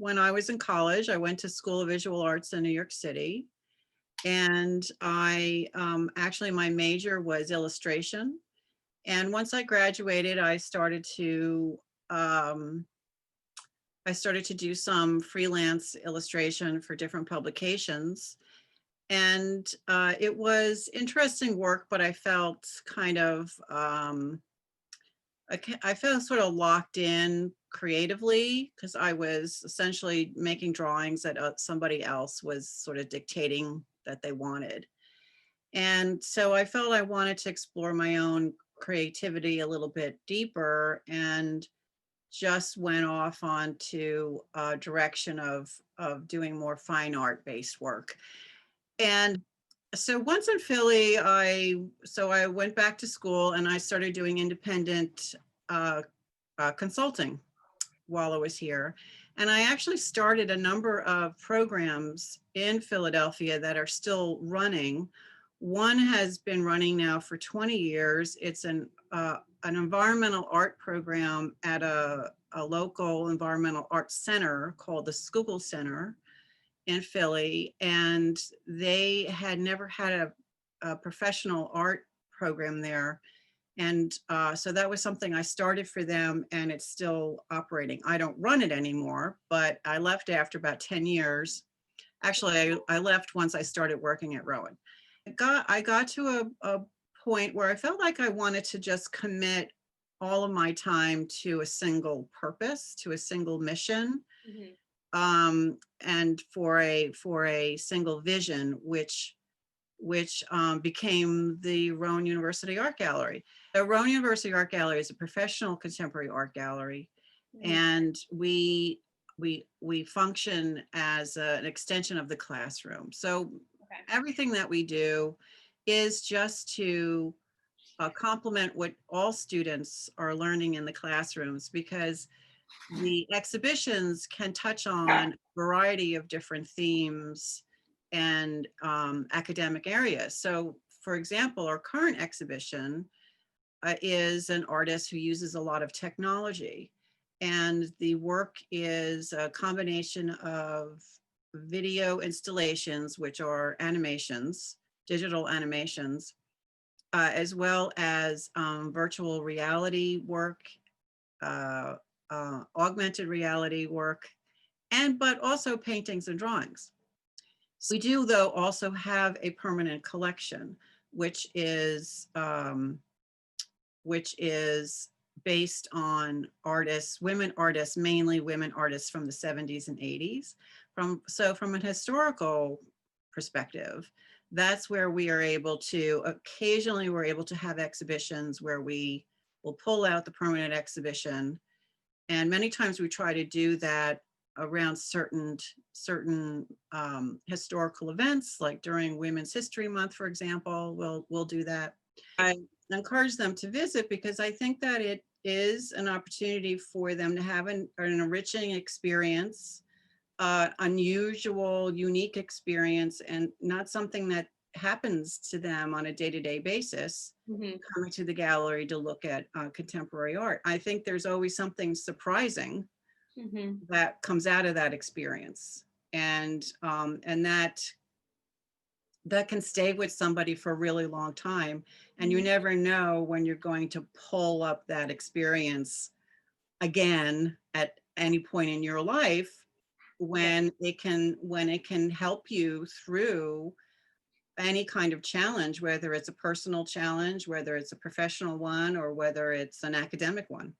when I was in college, I went to School of Visual Arts in New York City. And I actually, my major was illustration. And once I graduated, um, I started to do some freelance illustration for different publications. And it was interesting work, but I felt kind of, I felt sort of locked in creatively because I was essentially making drawings that somebody else was sort of dictating that they wanted. And so I felt I wanted to explore my own creativity a little bit deeper and just went off onto a direction of doing more fine art based work. And so once in Philly, I went back to school and I started doing independent uh, consulting while I was here. And I actually started a number of programs in Philadelphia that are still running. One has been running now for 20 years. It's an environmental art program at a local environmental arts center called the Schuylkill Center in Philly. And they had never had a professional art program there, and so that was something I started for them, and it's still operating. I don't run it anymore, but I left after about 10 years. Actually, I left once I started working at Rowan. I got to a point where I felt like I wanted to just commit all of my time to a single purpose, to a single mission, Mhm. and for a single vision, which became the Rowan University Art Gallery. The Rowan University Art Gallery is a professional contemporary art gallery, Mhm. and we function as an extension of the classroom. So Okay. everything that we do is just to complement what all students are learning in the classrooms, because the exhibitions can touch on a variety of different themes and academic areas. So, for example, our current exhibition is an artist who uses a lot of technology. And the work is a combination of video installations, which are animations, digital animations, as well as virtual reality work, uh, augmented reality work, and but also paintings and drawings. So we do, though, also have a permanent collection, which is um, which is based on artists, women artists, mainly women artists from the 70s and 80s. From a historical perspective, that's where we are able to, occasionally we're able to have exhibitions where we will pull out the permanent exhibition, and many times we try to do that around certain historical events, like during Women's History Month, for example. We'll do that. I encourage them to visit because I think that it is an opportunity for them to have an enriching experience, unusual, unique experience, and not something that happens to them on a day-to-day basis, Mhm. coming to the gallery to look at contemporary art. I think there's always something surprising Mhm. that comes out of that experience, and that can stay with somebody for a really long time. And you Mhm. never know when you're going to pull up that experience again at any point in your life, Yeah. when it can help you through any kind of challenge, whether it's a personal challenge, whether it's a professional one, or whether it's an academic one.